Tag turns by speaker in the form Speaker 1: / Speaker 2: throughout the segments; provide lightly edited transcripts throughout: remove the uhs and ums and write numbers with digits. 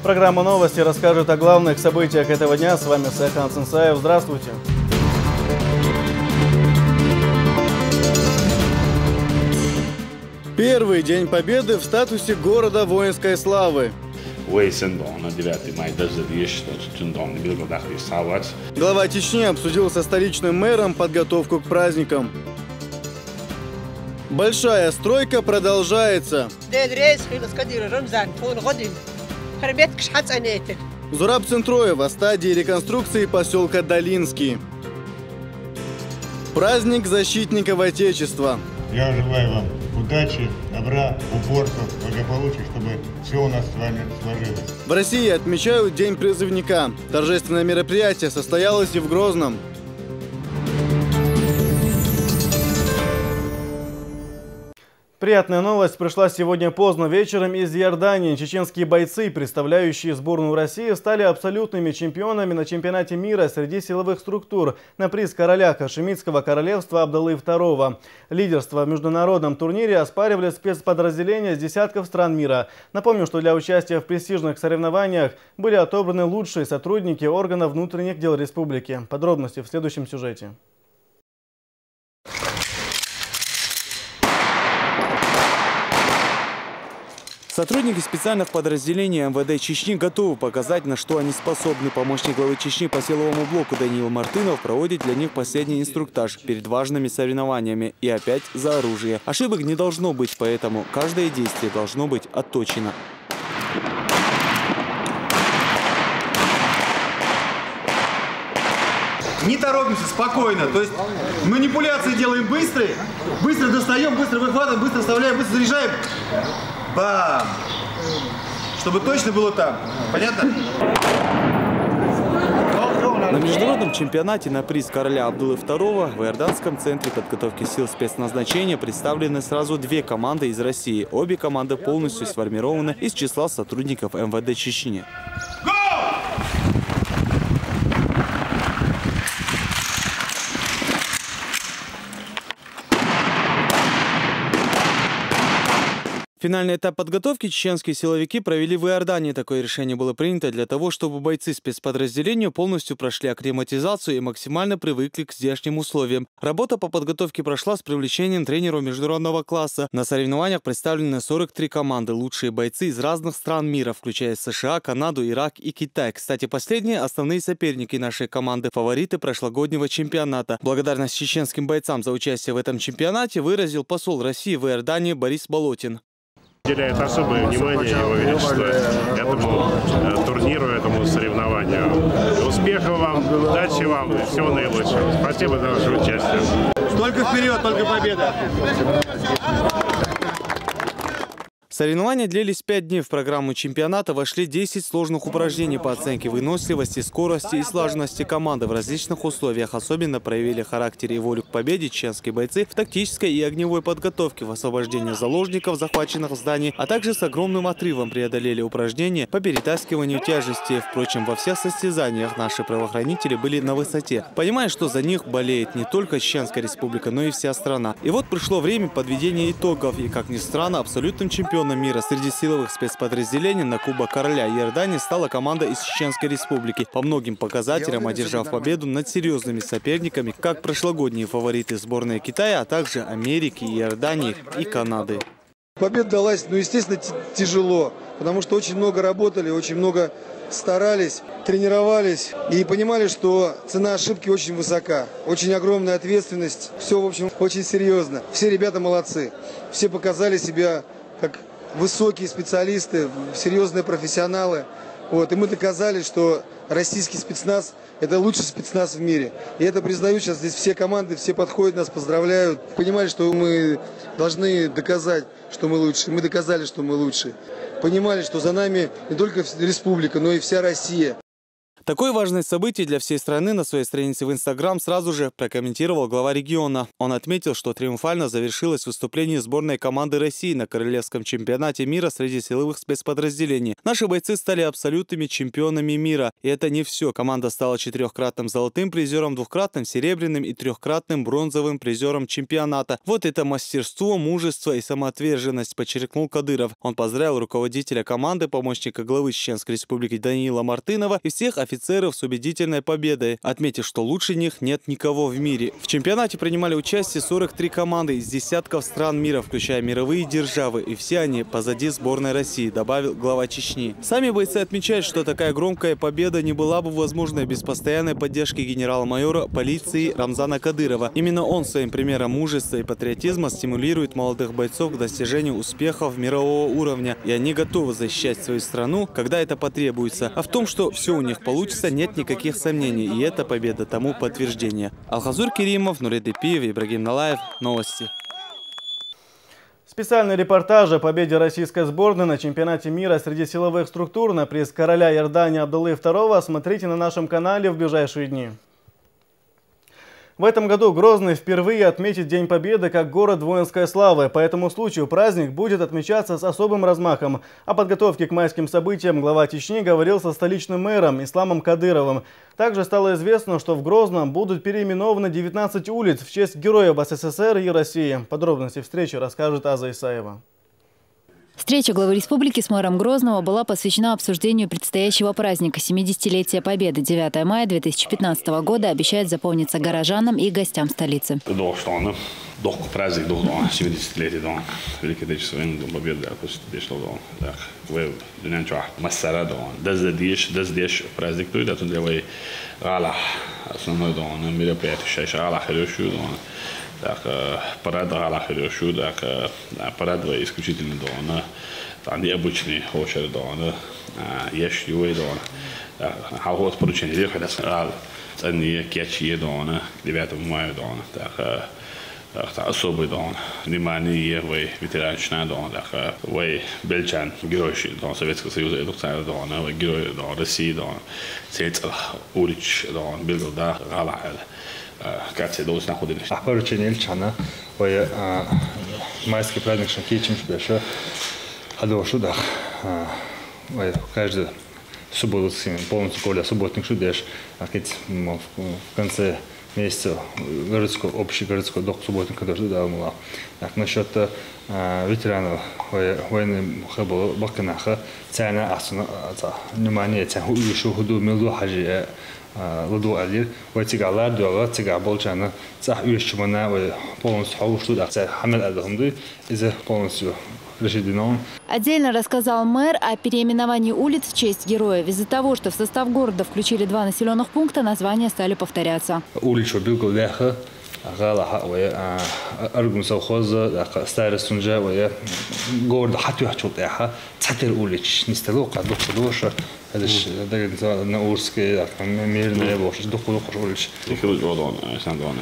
Speaker 1: Программа «Новости» расскажет о главных событиях этого дня. С вами Сайхан Цинцаев. Здравствуйте. Первый день победы в статусе города воинской славы. Глава Чечни обсудил со столичным мэром подготовку к праздникам. Большая стройка продолжается. Зураб Центроева в стадии реконструкции поселка Долинский. Праздник защитников Отечества.
Speaker 2: Я желаю вам удачи, добра, упорства, благополучия, чтобы все у нас с вами сложилось.
Speaker 1: В России отмечают День призывника. Торжественное мероприятие состоялось и в Грозном. Приятная новость пришла сегодня поздно вечером из Иордании. Чеченские бойцы, представляющие сборную России, стали абсолютными чемпионами на чемпионате мира среди силовых структур на приз короля Хашемитского королевства Абдаллы II. Лидерство в международном турнире оспаривали спецподразделения с десятков стран мира. Напомню, что для участия в престижных соревнованиях были отобраны лучшие сотрудники органов внутренних дел республики. Подробности в следующем сюжете.
Speaker 3: Сотрудники специальных подразделений МВД Чечни готовы показать, на что они способны. Помощник главы Чечни по силовому блоку Даниил Мартынов проводит для них последний инструктаж перед важными соревнованиями. И опять за оружие. Ошибок не должно быть, поэтому каждое действие должно быть отточено.
Speaker 4: Не торопимся, спокойно. То есть манипуляции делаем быстрые. Быстро достаем, быстро выхватываем, быстро вставляем, быстро заряжаем. Бам! Чтобы точно было там. Понятно?
Speaker 3: На международном чемпионате на приз короля Абдуллы II в Иорданском центре подготовки сил спецназначения представлены сразу две команды из России. Обе команды полностью сформированы из числа сотрудников МВД Чечни. Финальный этап подготовки чеченские силовики провели в Иордании. Такое решение было принято для того, чтобы бойцы спецподразделения полностью прошли акклиматизацию и максимально привыкли к здешним условиям. Работа по подготовке прошла с привлечением тренеров международного класса. На соревнованиях представлены 43 команды, лучшие бойцы из разных стран мира, включая США, Канаду, Ирак и Китай. Кстати, последние основные соперники нашей команды, фавориты прошлогоднего чемпионата. Благодарность чеченским бойцам за участие в этом чемпионате выразил посол России в Иордании Борис Болотин.
Speaker 5: Уделяет особое внимание Его Величество этому турниру, этому соревнованию. Успехов вам, удачи вам и всего наилучшего. Спасибо за ваше участие.
Speaker 4: Только вперед, только победа!
Speaker 3: Соревнования длились 5 дней. В программу чемпионата вошли 10 сложных упражнений по оценке выносливости, скорости и слаженности команды в различных условиях. Особенно проявили характер и волю к победе чеченские бойцы в тактической и огневой подготовке, в освобождении заложников, захваченных в здании, а также с огромным отрывом преодолели упражнения по перетаскиванию тяжести. Впрочем, во всех состязаниях наши правоохранители были на высоте, понимая, что за них болеет не только Чеченская республика, но и вся страна. И вот пришло время подведения итогов. И, как ни странно, абсолютным чемпионом мира среди силовых спецподразделений на Кубок короля Иордании стала команда из Чеченской республики, по многим показателям одержав победу над серьезными соперниками, как прошлогодние фавориты сборной Китая, а также Америки, Иордании и Канады.
Speaker 6: Победа далась, естественно, тяжело, потому что очень много работали, очень много старались, тренировались и понимали, что цена ошибки очень высока, очень огромная ответственность, все, в общем, очень серьезно. Все ребята молодцы, все показали себя как высокие специалисты, серьезные профессионалы. И мы доказали, что российский спецназ – это лучший спецназ в мире. И это признают сейчас здесь все команды, все подходят, нас поздравляют. Понимали, что мы должны доказать, что мы лучшие. Мы доказали, что мы лучшие. Понимали, что за нами не только республика, но и вся Россия.
Speaker 3: Такое важное событие для всей страны на своей странице в Инстаграм сразу же прокомментировал глава региона. Он отметил, что триумфально завершилось выступление сборной команды России на Королевском чемпионате мира среди силовых спецподразделений. Наши бойцы стали абсолютными чемпионами мира. И это не все. Команда стала 4-кратным золотым призером, 2-кратным серебряным и 3-кратным бронзовым призером чемпионата. Вот это мастерство, мужество и самоотверженность, подчеркнул Кадыров. Он поздравил руководителя команды, помощника главы Чеченской Республики Даниила Мартынова и всех офицеров с убедительной победой, отметив, что лучше них нет никого в мире. В чемпионате принимали участие 43 команды из десятков стран мира, включая мировые державы, и все они позади сборной России, добавил глава Чечни. Сами бойцы отмечают, что такая громкая победа не была бы возможной без постоянной поддержки генерал-майора полиции Рамзана Кадырова. Именно он своим примером мужества и патриотизма стимулирует молодых бойцов к достижению успехов мирового уровня, и они готовы защищать свою страну, когда это потребуется. А в том, что все у них получится, нет никаких сомнений, и эта победа тому подтверждение. Алхазур Керимов, Нурет Ипиев, Ибрагим Налаев. Новости.
Speaker 1: Специальный репортаж о победе российской сборной на чемпионате мира среди силовых структур на приз короля Иордании Абдуллы II смотрите на нашем канале в ближайшие дни. В этом году Грозный впервые отметит День Победы как город воинской славы. По этому случаю праздник будет отмечаться с особым размахом. О подготовке к майским событиям глава Чечни говорил со столичным мэром Исламом Кадыровым. Также стало известно, что в Грозном будут переименованы 19 улиц в честь героев СССР и России. Подробности встречи расскажет Аза Исаева.
Speaker 7: Встреча главы республики с мэром Грозного была посвящена обсуждению предстоящего праздника 70-летия Победы. 9 мая 2015 года обещает запомниться горожанам и гостям столицы.
Speaker 8: Праздник 70-летия Великой Отечественной Победы. Праздник парад парад исключительно там необычный очередь есть его вот поручение они кечи 9 мая особый внимание вы ветеранщина вы бельчан герой Советского Союза герой России улич Белгорода
Speaker 9: поручение Ильчана майский праздник шакичим шбеша ходошу да каждый субботу полностью поля субботник шудеш в конце месяца городского общегородского док субботника тоже да мало насчет ветеранов войны было баканаха цена асна внимание цена уйшу худу милду хажи ладу алир ватигалар дуга тига болчана цах уйшмана полностью хаушу да хамел адамды из полностью.
Speaker 7: Отдельно рассказал мэр о переименовании улиц в честь героев. Из-за того, что в состав города включили 2 населенных пункта, названия стали повторяться.
Speaker 9: Улица Белгорода, Аргун совхоза, Старый Сунжа, город Хатюхчутеха, Цатер улиц, не стелока, доктор на Урске, мирная бошь, доктор улиц.
Speaker 8: Ik wil het wel doen, zijn dan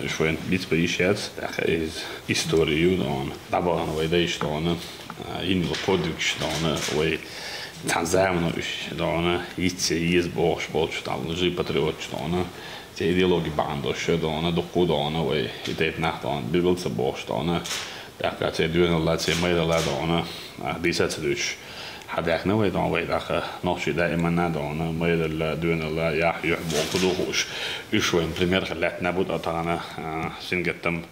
Speaker 8: is voor een iets beïnvloed, dat is historie dan, dat waren we deze dan, in de productie dan, we Tanzania dan, iets is boos dan, dus patriot dan. De ideologie bandos dan, de goed dan, we het nacht dan, bijvoorbeeld boos dan, dat gaat ze doen laat ze mij dan, die zet dus. حداك نوي دون ويداك نوشي دائما ندون ما يدل دون الله يحبون كدوش يشوين بريمير خلات نبود أطانا سنجتم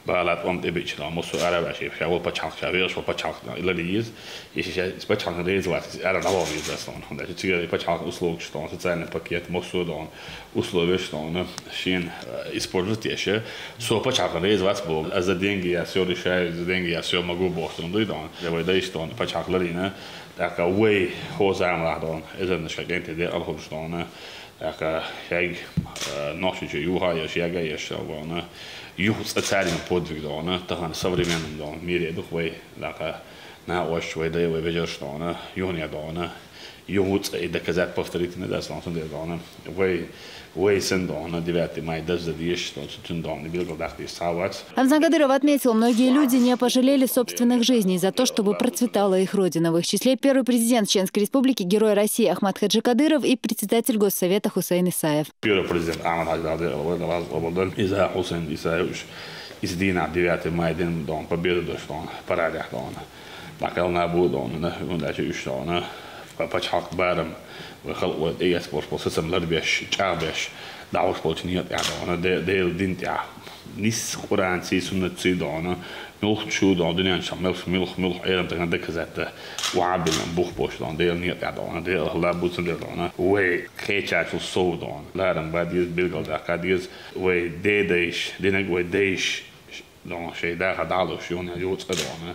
Speaker 8: بالات أمد إبيش دون مصر عرب عشيب شاول بتشانك شابيرش وبتشانك إلا ليز يشي بتشانك ليز وات عرب نوام ليز دون هذا تيجي بتشانك أسلوب دون تزين باكيت مصر دون أسلوبش دون شين إسبورت يشه سو بتشانك ليز وات بول از دينجي أسيور شاي از دينجي أسيور مجوب بوستون دون جوي دايش دون بتشانك لينا dat way hoorzaam dan is het dus geen idee al goed staan dat jij nog je juha je jaga je gewoon je het zijn een product dan dan gaan savrimen dan meer toch way dat на ощущение выдаю видел что она юния дона юут и доказать повторить не даст он дона вы сын дона 9 мая даже есть что тун дона билгал дахти сават.
Speaker 7: Рамзан Кадыров отметил, многие люди не пожалели собственных жизней за то, чтобы процветала их родина. В их числе первый президент Чеченской Республики, герой России Ахмад Хаджи Кадыров и председатель Госсовета Хусейн Исаев.
Speaker 8: Первый президент Ахмад Хаджи Кадыров из-за Хусейн Исаев из дня 9 мая день дон победы что он парадах дон. Bakal nabu dona undaki 3 dona paçaq barım ve xalq ve spor sistemler 5 5 dağ spor niyet ya dona del dint ya nis Kur'an sünnet dona milk şu dona dünyanın milk eğer de ne kazette وعبل بوخ boş dona del niyet ya dona del Allah bu sünnet dona ve keçak so dona larım badiz bilgal da kadiz ve dedeş denek ve deş dona şeyda hadalı şu ne yut dona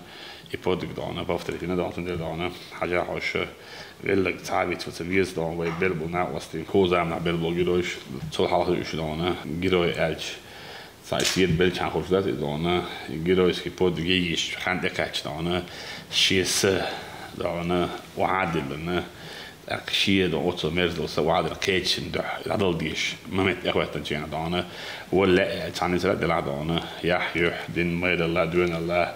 Speaker 8: I podryk dana, повторить, не дам тунде дана, хажа хош, велик цавит в цивиз дана, вей белбу на власти, хозам на белбу героиш, цол халхи уш дана, герой элч, сайсиет белчан хош дати дана, геройский подвиг еш, ханде кач дана, шиес дана, وعادل дана, أكشيء ده أوتو مرزل سواد الكيتش ده عدل ديش ممت إخوة تجينا دانا ولا تاني سرد دانا يح دين ميد الله دون الله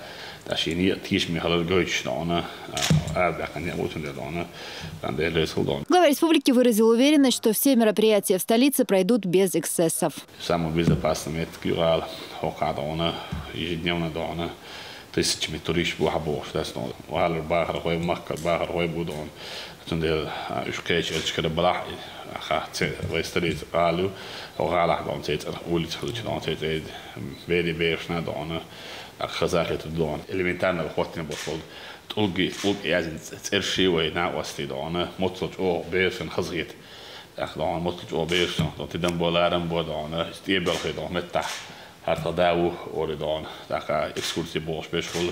Speaker 8: Глава
Speaker 7: республики выразил уверенность, что все мероприятия в столице пройдут без эксцессов.
Speaker 8: Самый безопасный гюрал хокадона ежедневно дона тысячами туристов бухабов, да, снова. Валер бахар хой макка бахар хой будон. Тунде ушкеч элчкер балах хахте весталит алу огалах дон тет улиц дон тет вери бешна дона خزاخة الدون элементарно хватит бошол толги язин цершивой на васти дона мотлоч о бешен хазгит ахлон мотлоч о бешен то тидам боларам бодона стебел хедон мета харта дау оридон така экскурсия бош бешол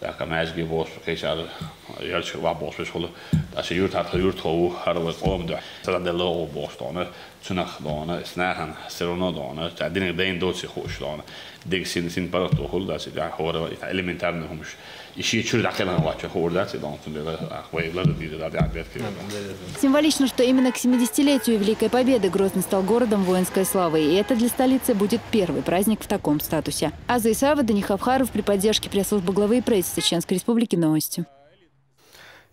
Speaker 8: така мәжги бош кешар ялч ва бош бешол таша юрт харта юрт хо харва омда садело бош дона цунах дона снахан сероно дона тадин дайн доци хош дона ديك سين برضو هول ده سيد هو элементарно همش ищи чур дакелан вача хордат дон тунде ахвай лада диде да дабет кирен.
Speaker 7: Символично, что именно к 70-летию Великой Победы Грозный стал городом воинской славы, и это для столицы будет первый праздник в таком статусе. Аза Исаева, Дани Хавхаров при поддержке пресс-службы главы и правительства Чеченской Республики. Новости.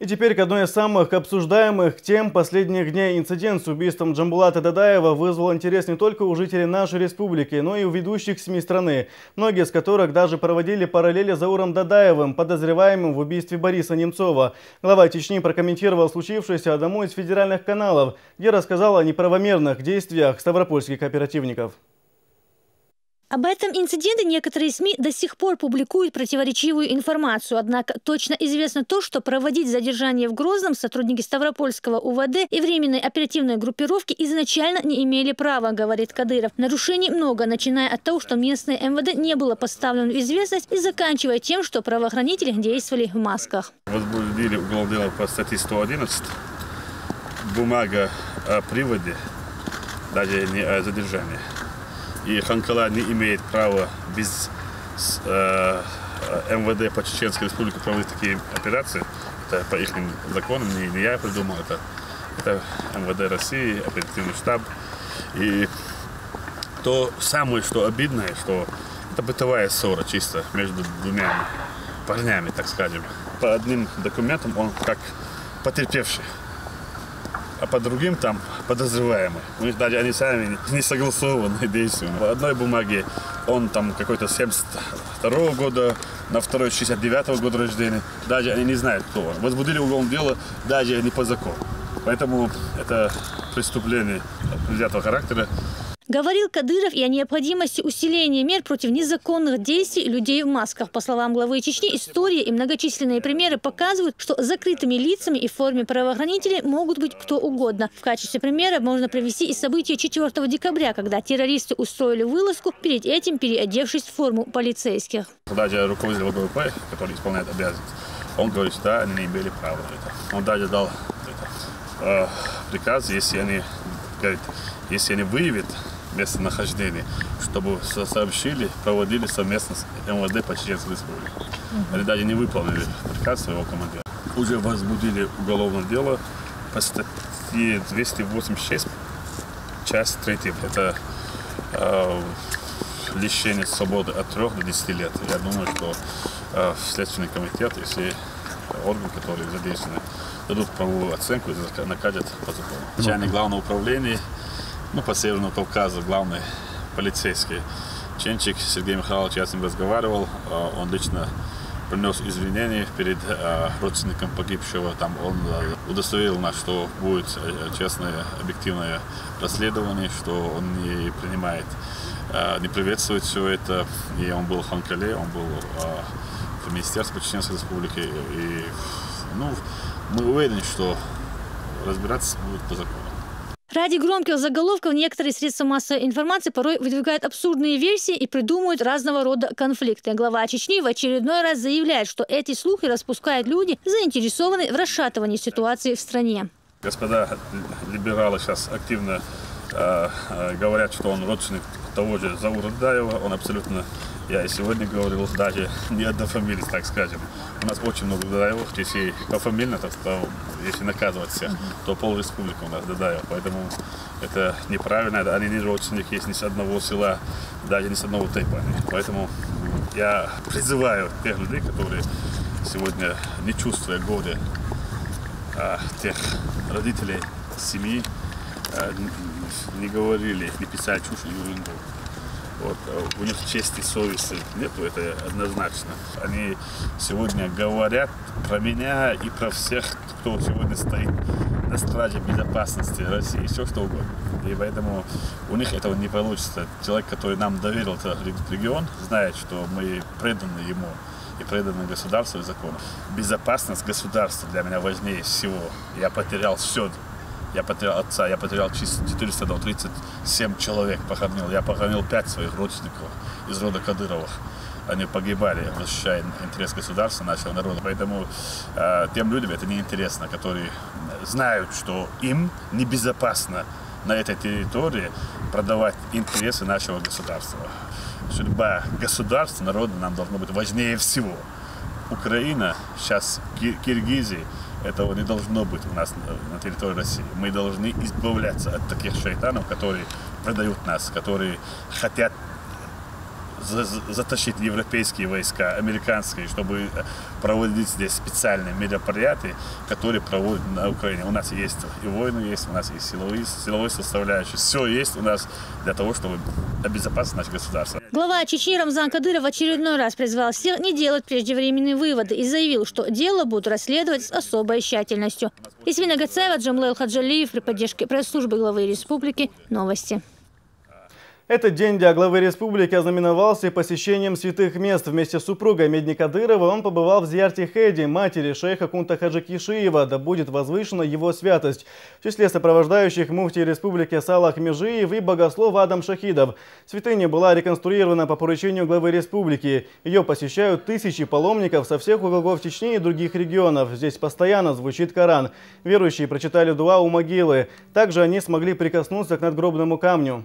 Speaker 1: И теперь к одной из самых обсуждаемых тем последних дней. Инцидент с убийством Джамбулата Дадаева вызвал интерес не только у жителей нашей республики, но и у ведущих СМИ страны, многие из которых даже проводили параллели с Зауром Дадаевым, подозреваемым в убийстве Бориса Немцова. Глава Чечни прокомментировал случившееся одному из федеральных каналов, где рассказал о неправомерных действиях ставропольских оперативников.
Speaker 10: Об этом инциденте некоторые СМИ до сих пор публикуют противоречивую информацию. Однако точно известно то, что проводить задержание в Грозном сотрудники Ставропольского УВД и временной оперативной группировки изначально не имели права, говорит Кадыров. Нарушений много, начиная от того, что местное МВД не было поставлено в известность, и заканчивая тем, что правоохранители действовали в масках.
Speaker 5: Возбудили уголовное дело по статье 111. Бумага о приводе, даже не о задержании. И Ханкала не имеет права без МВД по Чеченской Республике проводить такие операции. Это по их законам, не я придумал, это МВД России, оперативный штаб. И то самое, что обидное, что это бытовая ссора чисто между двумя парнями, так скажем. По одним документам он как потерпевший, а по другим там подозреваемый. У них даже они сами не согласованы действия. В одной бумаге он там какой-то 72-го года, на второй 69-го года рождения. Даже они не знают, кто он. Возбудили уголовное дело даже не по закону. Поэтому это преступление предвзятого характера.
Speaker 10: Говорил Кадыров и о необходимости усиления мер против незаконных действий людей в масках. По словам главы Чечни, история и многочисленные примеры показывают, что закрытыми лицами и в форме правоохранителей могут быть кто угодно. В качестве примера можно привести и события 4 декабря, когда террористы устроили вылазку, перед этим переодевшись в форму полицейских.
Speaker 5: Даже руководитель ВГП, который исполняет обязанности, он говорит, что да, они не имели права на это. Он даже дал приказ, если они выявят местонахождение, что чтобы сообщили, проводили совместно с МВД по Чеченской республике. Они даже не выполнили приказ своего командира. Уже возбудили уголовное дело по статье 286, часть 3. Это лишение свободы от 3 до 10 лет. Я думаю, что Следственный комитет и все органы, которые задействованы, дадут правовую оценку и накажут по закону. Начальник главного управления, по Северному Кавказу, главный полицейский Ченчик Сергей Михайлович, я с ним разговаривал, он лично принес извинения перед родственником погибшего. Там он удостоверил нас, что будет честное, объективное расследование, что он не принимает, не приветствует все это. И он был в Ханкале, он был в Министерстве Чеченской Республики. И мы уверены, что разбираться будет по закону.
Speaker 10: Ради громких заголовков некоторые средства массовой информации порой выдвигают абсурдные версии и придумывают разного рода конфликты. Глава Чечни в очередной раз заявляет, что эти слухи распускают люди, заинтересованные в расшатывании ситуации в стране.
Speaker 5: Господа либералы сейчас активно говорят, что он родственник того же Заура Дудаева. Он абсолютно, я и сегодня говорил, даже не однофамилец, так скажем. У нас очень много Дудаевых, если пофамильно, то если наказывать всех, то пол-республика у нас Дудаев. Поэтому это неправильно, они не родственники, есть ни с одного села, даже ни с одного тайпани. Поэтому я призываю тех людей, которые сегодня, не чувствуя горя тех родителей, семьи, не говорили, не писали чушь и ерунду. У них чести и совести нету, это однозначно. Они сегодня говорят про меня и про всех, кто сегодня стоит на страже безопасности России, все что угодно. И поэтому у них этого не получится. Человек, который нам доверил этот регион, знает, что мы преданы ему и преданы государству и закону. Безопасность государства для меня важнее всего. Я потерял все. Я потерял отца, я потерял 437 человек, похоронил. Я похоронил 5 своих родственников из рода Кадыровых. Они погибали, защищая интерес государства, нашего народа. Поэтому тем людям это неинтересно, которые знают, что им небезопасно на этой территории продавать интересы нашего государства. Судьба государства, народа нам должно быть важнее всего. Украина, сейчас Киргизия, этого не должно быть у нас на территории России. Мы должны избавляться от таких шайтанов, которые продают нас, которые хотят затащить европейские войска, американские, чтобы проводить здесь специальные мероприятия, которые проводят на Украине. У нас есть и войны, есть, у нас есть силовые составляющие. Все есть у нас для того, чтобы обезопасить наше государство.
Speaker 10: Глава Чечни Рамзан Кадыров в очередной раз призвал всех не делать преждевременные выводы и заявил, что дело будут расследовать с особой тщательностью. Исмина Гацаева, Джамлел Хаджалиев при поддержке пресс-службы главы республики. Новости.
Speaker 1: Этот день для главы республики ознаменовался посещением святых мест. Вместе с супругой Медни Кадырова он побывал в Зиярте Хеди, матери шейха Кунта Хаджи Кишиева, да будет возвышена его святость. В числе сопровождающих муфтий республики Салах Межиев и богослов Адам Шахидов. Святыня была реконструирована по поручению главы республики. Ее посещают тысячи паломников со всех уголков Чечни и других регионов. Здесь постоянно звучит Коран. Верующие прочитали дуа у могилы. Также они смогли прикоснуться к надгробному камню.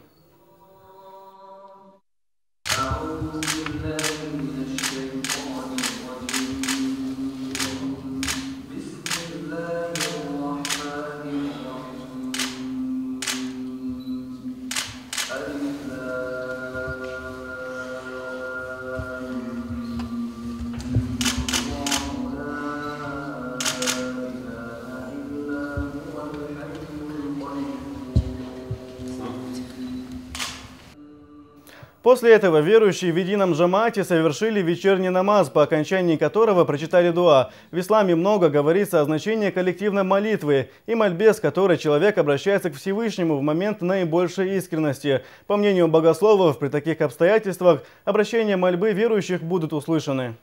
Speaker 1: После этого верующие в едином джамаате совершили вечерний намаз, по окончании которого прочитали дуа. В исламе много говорится о значении коллективной молитвы и мольбе, с которой человек обращается к Всевышнему в момент наибольшей искренности. По мнению богословов, при таких обстоятельствах обращения мольбы верующих будут услышаны.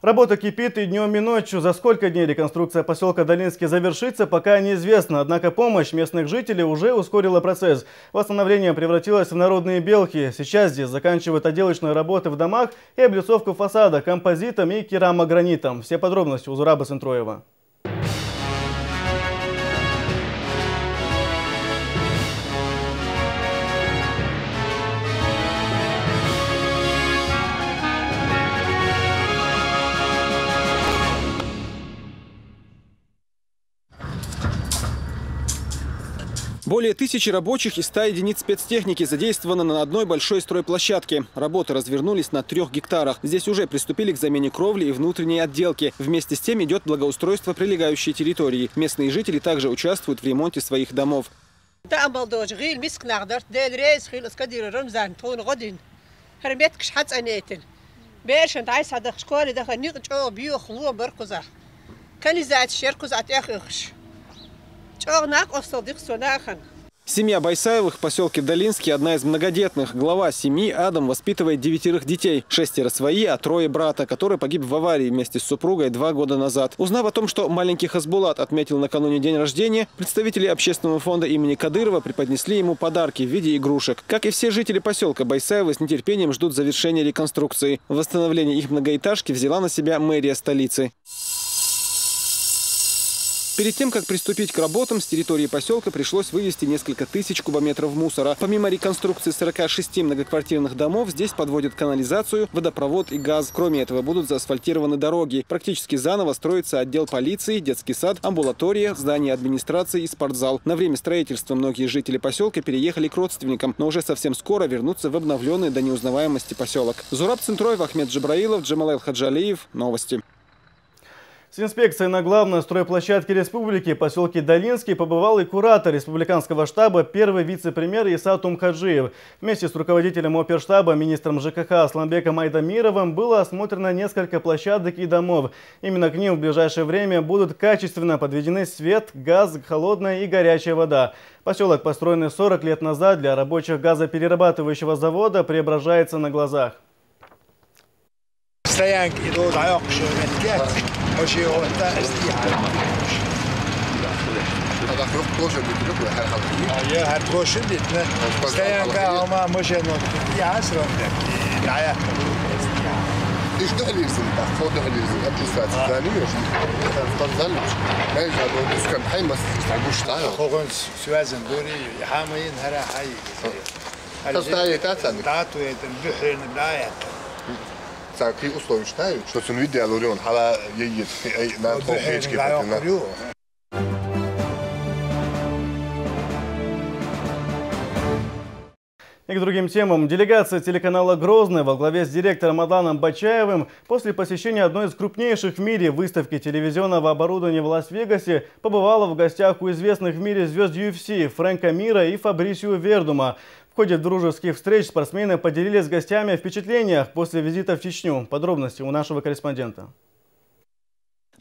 Speaker 1: Работа кипит и днем, и ночью. За сколько дней реконструкция поселка Долинский завершится, пока неизвестно. Однако помощь местных жителей уже ускорила процесс. Восстановление превратилось в народные белки. Сейчас здесь заканчивают отделочные работы в домах и облицовку фасада композитом и керамогранитом. Все подробности у Зураба Сентроева.
Speaker 11: Более 1000 рабочих и 100 единиц спецтехники задействовано на одной большой стройплощадке. Работы развернулись на 3 гектарах. Здесь уже приступили к замене кровли и внутренней отделки. Вместе с тем идет благоустройство прилегающей территории. Местные жители также участвуют в ремонте своих домов. Семья Байсаевых в поселке Долинский одна из многодетных. Глава семьи Адам воспитывает 9 детей. 6 свои, а 3 брата, который погиб в аварии вместе с супругой 2 года назад. Узнав о том, что маленький Хасбулат отметил накануне день рождения, представители общественного фонда имени Кадырова преподнесли ему подарки в виде игрушек. Как и все жители поселка, Байсаевы с нетерпением ждут завершения реконструкции. Восстановление их многоэтажки взяла на себя мэрия столицы. Перед тем, как приступить к работам, с территории поселка пришлось вывести несколько тысяч кубометров мусора. Помимо реконструкции 46 многоквартирных домов, здесь подводят канализацию, водопровод и газ. Кроме этого, будут заасфальтированы дороги. Практически заново строится отдел полиции, детский сад, амбулатория, здание администрации и спортзал. На время строительства многие жители поселка переехали к родственникам, но уже совсем скоро вернутся в обновленный до неузнаваемости поселок. Зураб Центроев, Ахмед Джабраилов, Джамал Хаджалиев. Новости.
Speaker 1: С инспекцией на главной стройплощадке республики поселке Долинский побывал и куратор республиканского штаба, первый вице-премьер Иса Тумхаджиев. Вместе с руководителем оперштаба, министром ЖКХ Асламбеком Айдамировым было осмотрено несколько площадок и домов. Именно к ним в ближайшее время будут качественно подведены свет, газ, холодная и горячая вода. Поселок, построенный 40 лет назад для рабочих газоперерабатывающего завода, преображается на глазах.
Speaker 12: Такие условия считают, что он видел, он хала едет на толпечке.
Speaker 1: И к другим темам. Делегация телеканала «Грозный» во главе с директором Адланом Бачаевым после посещения одной из крупнейших в мире выставки телевизионного оборудования в Лас-Вегасе побывала в гостях у известных в мире звезд UFC Фрэнка Мира и Фабрисио Вердума. В ходе дружеских встреч спортсмены поделились с гостями о впечатлениях после визита в Чечню. Подробности у нашего корреспондента.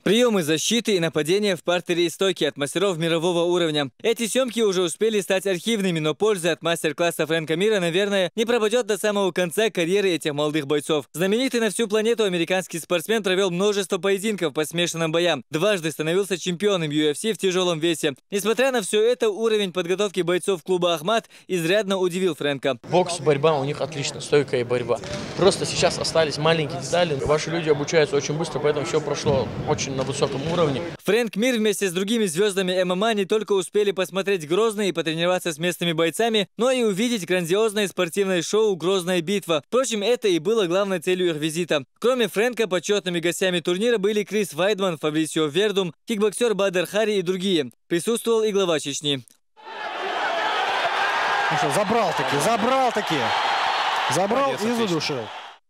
Speaker 13: Приемы защиты и нападения в партере и стойке от мастеров мирового уровня. Эти съемки уже успели стать архивными, но польза от мастер-класса Фрэнка Мира, наверное, не пропадет до самого конца карьеры этих молодых бойцов. Знаменитый на всю планету американский спортсмен провел множество поединков по смешанным боям. Дважды становился чемпионом UFC в тяжелом весе. Несмотря на все это, уровень подготовки бойцов клуба «Ахмат» изрядно удивил Фрэнка.
Speaker 14: Бокс, борьба у них отлично, стойка и борьба. Просто сейчас остались маленькие детали. Ваши люди обучаются очень быстро, поэтому все прошло очень на высоком уровне.
Speaker 13: Фрэнк Мир вместе с другими звездами ММА не только успели посмотреть Грозный и потренироваться с местными бойцами, но и увидеть грандиозное спортивное шоу «Грозная битва». Впрочем, это и было главной целью их визита. Кроме Фрэнка, почетными гостями турнира были Крис Вайдман, Фабрисио Вердум, кикбоксер Бадр Хари и другие. Присутствовал и глава Чечни.
Speaker 15: Ну что, забрал и задушил.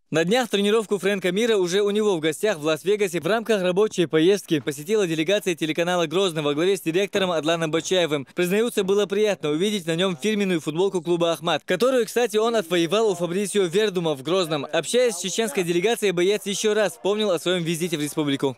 Speaker 13: На днях тренировку Фрэнка Мира уже у него в гостях в Лас-Вегасе в рамках рабочей поездки посетила делегация телеканала «Грозный» во главе с директором Адланом Бачаевым. Признаются, было приятно увидеть на нем фирменную футболку клуба «Ахмат», которую, кстати, он отвоевал у Фабрисио Вердума в Грозном. Общаясь с чеченской делегацией, боец еще раз вспомнил о своем визите в республику.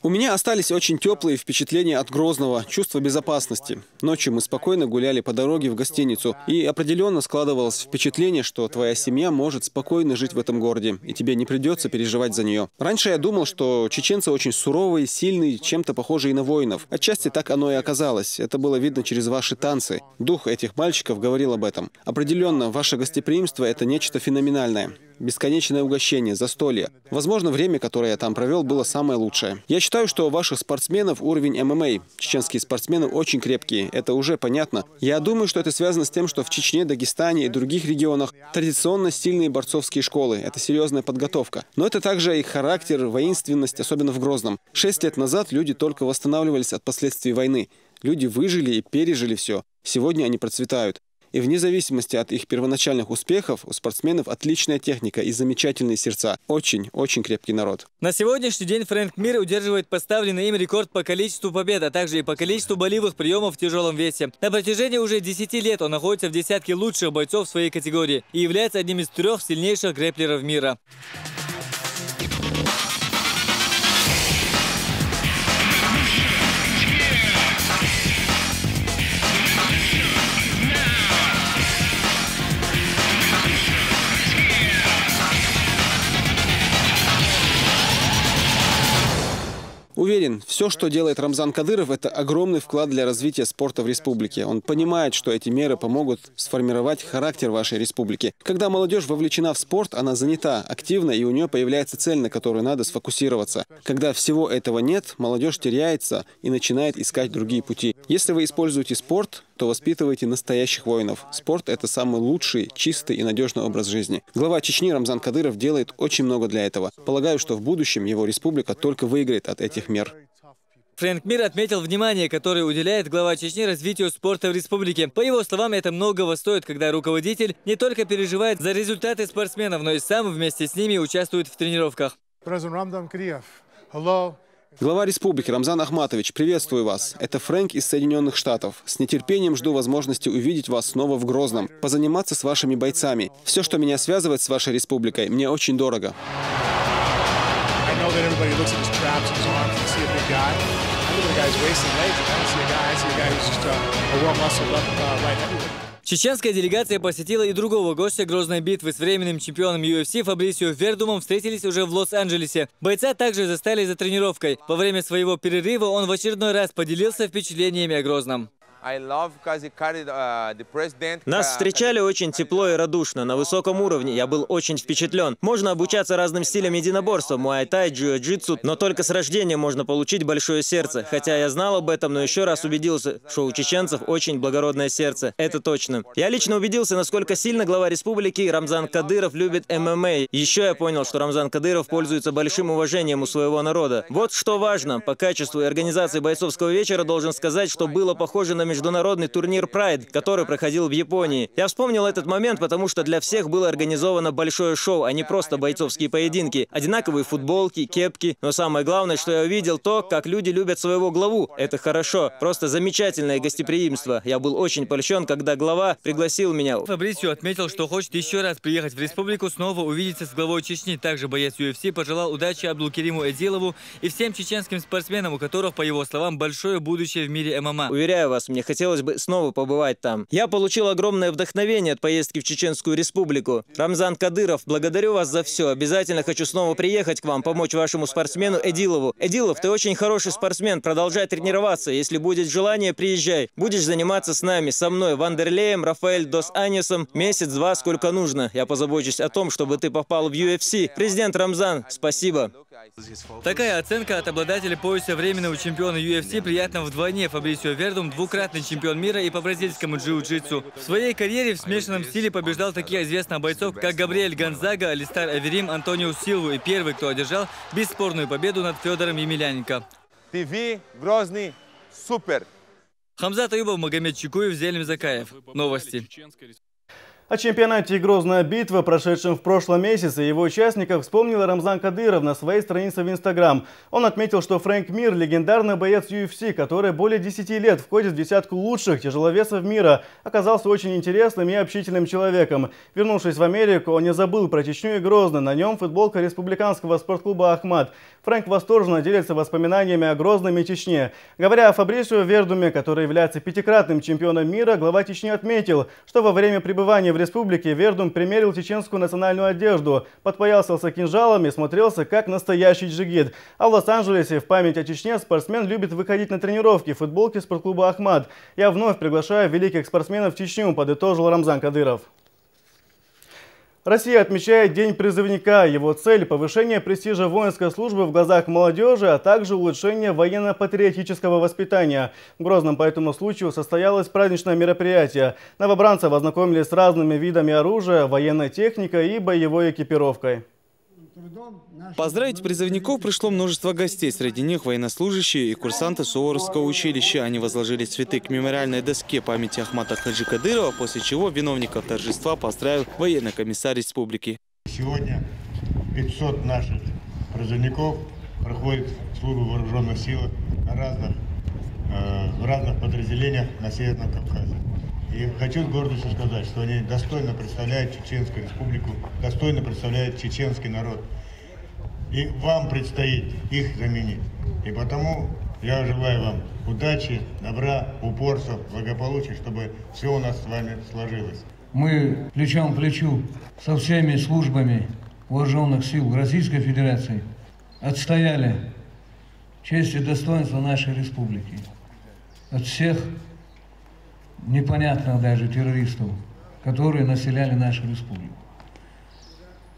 Speaker 11: У меня остались очень теплые впечатления от Грозного, чувство безопасности. Ночью мы спокойно гуляли по дороге в гостиницу, и определенно складывалось впечатление, что твоя семья может спокойно жить в этом городе, и тебе не придется переживать за нее. Раньше я думал, что чеченцы очень суровые, сильные, чем-то похожие на воинов. Отчасти так оно и оказалось. Это было видно через ваши танцы. Дух этих мальчиков говорил об этом. Определенно, ваше гостеприимство – это нечто феноменальное. бесконечное угощение, застолье. Возможно, время, которое я там провел, было самое лучшее. Я считаю, что у ваших спортсменов уровень ММА. Чеченские спортсмены очень крепкие, это уже понятно. Я думаю, что это связано с тем, что в Чечне, Дагестане и других регионах традиционно сильные борцовские школы. Это серьезная подготовка. Но это также их характер, воинственность, особенно в Грозном. 6 лет назад люди только восстанавливались от последствий войны. Люди выжили и пережили все. Сегодня они процветают. И вне зависимости от их первоначальных успехов, у спортсменов отличная техника и замечательные сердца. Очень крепкий народ.
Speaker 13: На сегодняшний день Фрэнк Мир удерживает поставленный им рекорд по количеству побед, а также и по количеству болевых приемов в тяжелом весе. На протяжении уже 10 лет он находится в десятке лучших бойцов в своей категории и является одним из 3 сильнейших грэпплеров мира.
Speaker 11: Уверен, все, что делает Рамзан Кадыров, это огромный вклад для развития спорта в республике. Он понимает, что эти меры помогут сформировать характер вашей республики. Когда молодежь вовлечена в спорт, она занята, активна, и у нее появляется цель, на которую надо сфокусироваться. Когда всего этого нет, молодежь теряется и начинает искать другие пути. Если вы используете спорт, то воспитываете настоящих воинов. Спорт – это самый лучший, чистый и надежный образ жизни. Глава Чечни Рамзан Кадыров делает очень много для этого. Полагаю, что в будущем его республика только выиграет от этих мер.
Speaker 13: Фрэнк Мир отметил внимание, которое уделяет глава Чечни развитию спорта в республике. По его словам, это многого стоит, когда руководитель не только переживает за результаты спортсменов, но и сам вместе с ними участвует в тренировках.
Speaker 11: Глава республики Рамзан Ахматович, приветствую вас. Это Фрэнк из Соединенных Штатов. С нетерпением жду возможности увидеть вас снова в Грозном, позаниматься с вашими бойцами. Все, что меня связывает с вашей республикой, мне очень дорого.
Speaker 13: Чеченская делегация посетила и другого гостя Грозной битвы. С временным чемпионом UFC Фабрисио Вердумом встретились уже в Лос-Анджелесе. Бойца также застали за тренировкой. Во время своего перерыва он в очередной раз поделился впечатлениями о Грозном.
Speaker 15: Нас встречали очень тепло и радушно, на высоком уровне. Я был очень впечатлен. Можно обучаться разным стилям единоборства, муай-тай, джиу-джитсу, но только с рождения можно получить большое сердце. Хотя я знал об этом, но еще раз убедился, что у чеченцев очень благородное сердце. Это точно. Я лично убедился, насколько сильно глава республики Рамзан Кадыров любит ММА. Еще я понял, что Рамзан Кадыров пользуется большим уважением у своего народа. Вот что важно. По качеству и организации бойцовского вечера должен сказать, что было похоже на международный турнир Pride, который проходил в Японии. Я вспомнил этот момент, потому что для всех было организовано большое шоу, а не просто бойцовские поединки. Одинаковые футболки, кепки. Но самое главное, что я увидел, то, как люди любят своего главу. Это хорошо. Просто замечательное гостеприимство. Я был очень польщен, когда глава пригласил меня.
Speaker 13: Фабрисио отметил, что хочет еще раз приехать в республику, снова увидеться с главой Чечни. Также боец UFC пожелал удачи Абдулкериму Эдилову и всем чеченским спортсменам, у которых, по его словам, большое будущее в мире ММА.
Speaker 15: Уверяю вас, мне хотелось бы снова побывать там. Я получил огромное вдохновение от поездки в Чеченскую республику. Рамзан Кадыров, благодарю вас за все. Обязательно хочу снова приехать к вам, помочь вашему спортсмену Эдилову. Эдилов, ты очень хороший спортсмен, продолжай тренироваться. Если будет желание, приезжай. Будешь заниматься с нами, со мной, Вандерлеем, Рафаэль Дос Аньесом. Месяц-два, сколько нужно. Я позабочусь о том, чтобы ты попал в UFC. Президент Рамзан, спасибо.
Speaker 13: Такая оценка от обладателя пояса временного чемпиона UFC приятна вдвойне. Фабрисио Вердум – двукратный чемпион мира и по бразильскому джиу-джитсу. В своей карьере в смешанном стиле побеждал таких известных бойцов, как Габриэль Гонзага, Алистар Аверим, Антонио Силву и первый, кто одержал бесспорную победу над Федором Емельяненко.
Speaker 16: ТВ Грозный супер!
Speaker 13: Хамзат Аюбов, Магомед Чекуев, Зелим Закаев. Новости.
Speaker 1: О чемпионате «Грозная битва», прошедшем в прошлом месяце, его участников вспомнил Рамзан Кадыров на своей странице в Инстаграм. Он отметил, что Фрэнк Мир – легендарный боец UFC, который более 10 лет входит в десятку лучших тяжеловесов мира, оказался очень интересным и общительным человеком. Вернувшись в Америку, он не забыл про Чечню и Грозный. На нем футболка республиканского спортклуба «Ахмат». Фрэнк восторженно делится воспоминаниями о Грозном и Чечне. Говоря о Фабрисио Вердуме, который является 5-кратным чемпионом мира, глава Чечни отметил, что во время пребывания в республике Вердум примерил чеченскую национальную одежду, подпоясался кинжалами и смотрелся как настоящий джигит. А в Лос-Анджелесе в память о Чечне спортсмен любит выходить на тренировки в футболке спортклуба «Ахмат». Я вновь приглашаю великих спортсменов в Чечню, подытожил Рамзан Кадыров. Россия отмечает День призывника. Его цель – повышение престижа воинской службы в глазах молодежи, а также улучшение военно-патриотического воспитания. В Грозном по этому случаю состоялось праздничное мероприятие. Новобранцев ознакомились с разными видами оружия, военной техникой и боевой экипировкой.
Speaker 3: Поздравить призывников пришло множество гостей. Среди них военнослужащие и курсанты Суворовского училища. Они возложили цветы к мемориальной доске памяти Ахмата Хаджи Кадырова, после чего виновников торжества поздравил военный комиссар республики.
Speaker 2: Сегодня 500 наших призывников проходят службу в вооруженных силах в разных подразделениях на Северном Кавказе. И хочу с гордостью сказать, что они достойно представляют Чеченскую республику, достойно представляют чеченский народ. И вам предстоит их заменить. И потому я желаю вам удачи, добра, упорства, благополучия, чтобы все у нас с вами сложилось.
Speaker 17: Мы плечом к плечу со всеми службами вооруженных сил Российской Федерации отстояли честь и достоинство нашей республики от всех непонятных даже террористов, которые населяли нашу республику.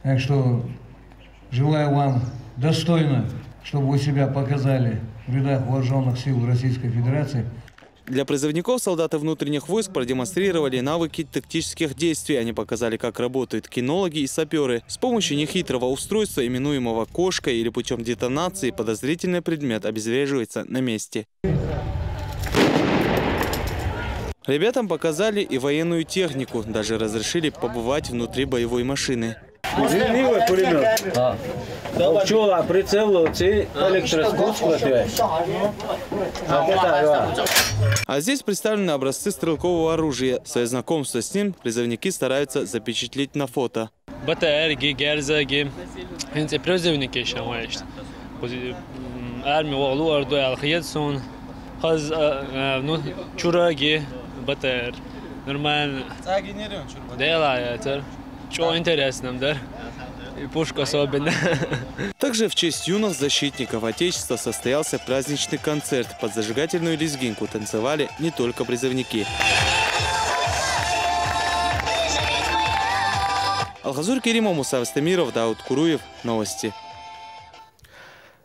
Speaker 17: Так что желаю вам достойно, чтобы вы себя показали в рядах вооруженных сил Российской Федерации.
Speaker 3: Для призывников солдаты внутренних войск продемонстрировали навыки тактических действий. Они показали, как работают кинологи и саперы. С помощью нехитрого устройства, именуемого кошкой, или путем детонации, подозрительный предмет обезвреживается на месте. Ребятам показали и военную технику. Даже разрешили побывать внутри боевой машины.
Speaker 18: Пулемет. Прицел,
Speaker 3: а здесь представлены образцы стрелкового оружия. Свое знакомство с ним призывники стараются запечатлеть на фото.
Speaker 19: Нормально. Что интересно, да? И пушка особенно.
Speaker 3: Также в честь юных защитников Отечества состоялся праздничный концерт. Под зажигательную лезгинку танцевали не только призывники. Алхазур Керимов, Муса Астамиров, Дауд Куруев. Новости.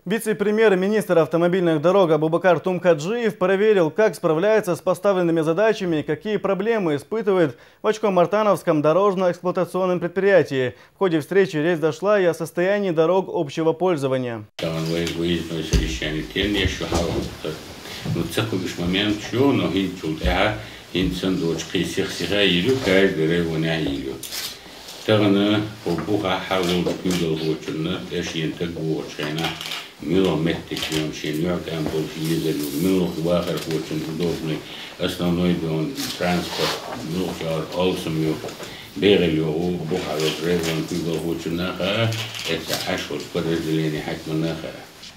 Speaker 1: Вице-премьер-министр автомобильных дорог Абубакар Тумкаджиев проверил, как справляется с поставленными задачами и какие проблемы испытывает в Очко-Мартановском дорожно-эксплуатационном предприятии. В ходе встречи речь зашла и о состоянии дорог общего пользования.
Speaker 8: Мило меттикион шеньёк ампул физелю, мило хвахар очень удобный, основной он транспорт, мило яр олсумю, берелю бухару древен пигл очень наха, это ашот подразделение хатманаха.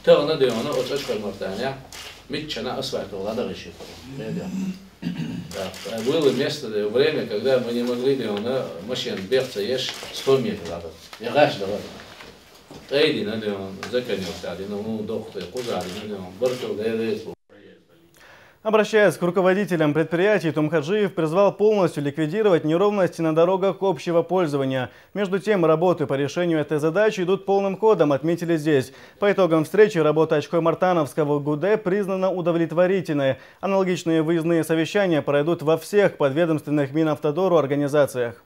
Speaker 20: То на деона от Очко-Мартане, митчана асфальт влада решит. Да, было место, время, когда мы не могли деона машин бегаться ешь 100 метров. Я гаш давай.
Speaker 1: Обращаясь к руководителям предприятий, Тумкаджиев призвал полностью ликвидировать неровности на дорогах общего пользования. Между тем, работы по решению этой задачи идут полным ходом, отметили здесь. По итогам встречи работа Очко-Мартановского ГУД признана удовлетворительной. Аналогичные выездные совещания пройдут во всех подведомственных Минавтодору организациях.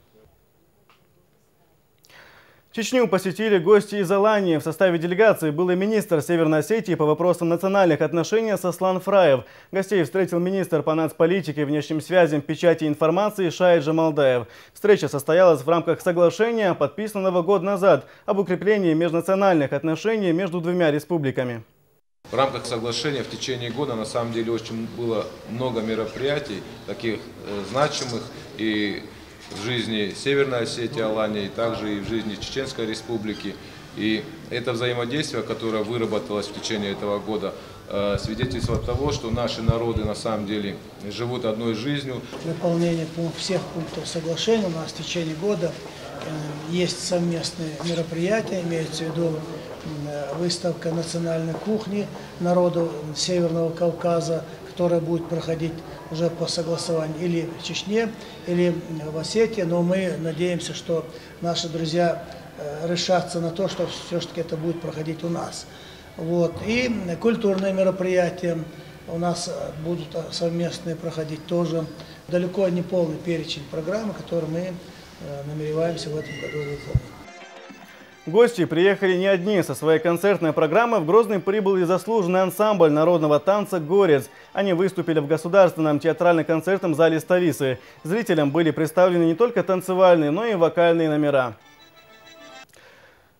Speaker 1: Чечню посетили гости из Алании. В составе делегации был и министр Северной Осетии по вопросам национальных отношений Сослан Фраев. Гостей встретил министр по нацполитике, внешним связям, печати и информации Шаид Джамалдаев. Встреча состоялась в рамках соглашения, подписанного год назад, об укреплении межнациональных отношений между двумя республиками.
Speaker 21: В рамках соглашения в течение года на самом деле очень было много мероприятий, таких значимых и в жизни Северной Осетии, Алании, и также и в жизни Чеченской Республики. И это взаимодействие, которое выработалось в течение этого года, свидетельствует того, что наши народы на самом деле живут одной жизнью.
Speaker 22: Выполнение всех пунктов соглашения у нас в течение года есть совместные мероприятия, имеется в виду выставка национальной кухни народу Северного Кавказа, которая будет проходить уже по согласованию или в Чечне, или в Осетии. Но мы надеемся, что наши друзья решатся на то, что все-таки это будет проходить у нас. Вот. И культурные мероприятия у нас будут совместные проходить тоже. Далеко не полный перечень программы, которые мы намереваемся в этом году выполнить.
Speaker 1: Гости приехали не одни. Со своей концертной программой в Грозный прибыл и заслуженный ансамбль народного танца «Горец». Они выступили в Государственном театрально-концертном зале столицы. Зрителям были представлены не только танцевальные, но и вокальные номера.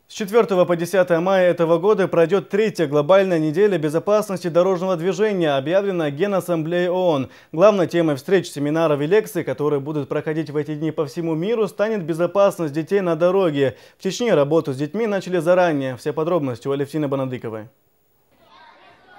Speaker 1: С 4 по 10 мая этого года пройдет 3-я глобальная неделя безопасности дорожного движения, объявленная Генассамблеей ООН. Главной темой встреч, семинаров и лекций, которые будут проходить в эти дни по всему миру, станет безопасность детей на дороге. В Чечне работу с детьми начали заранее. Все подробности у Алевтины Банадыковой.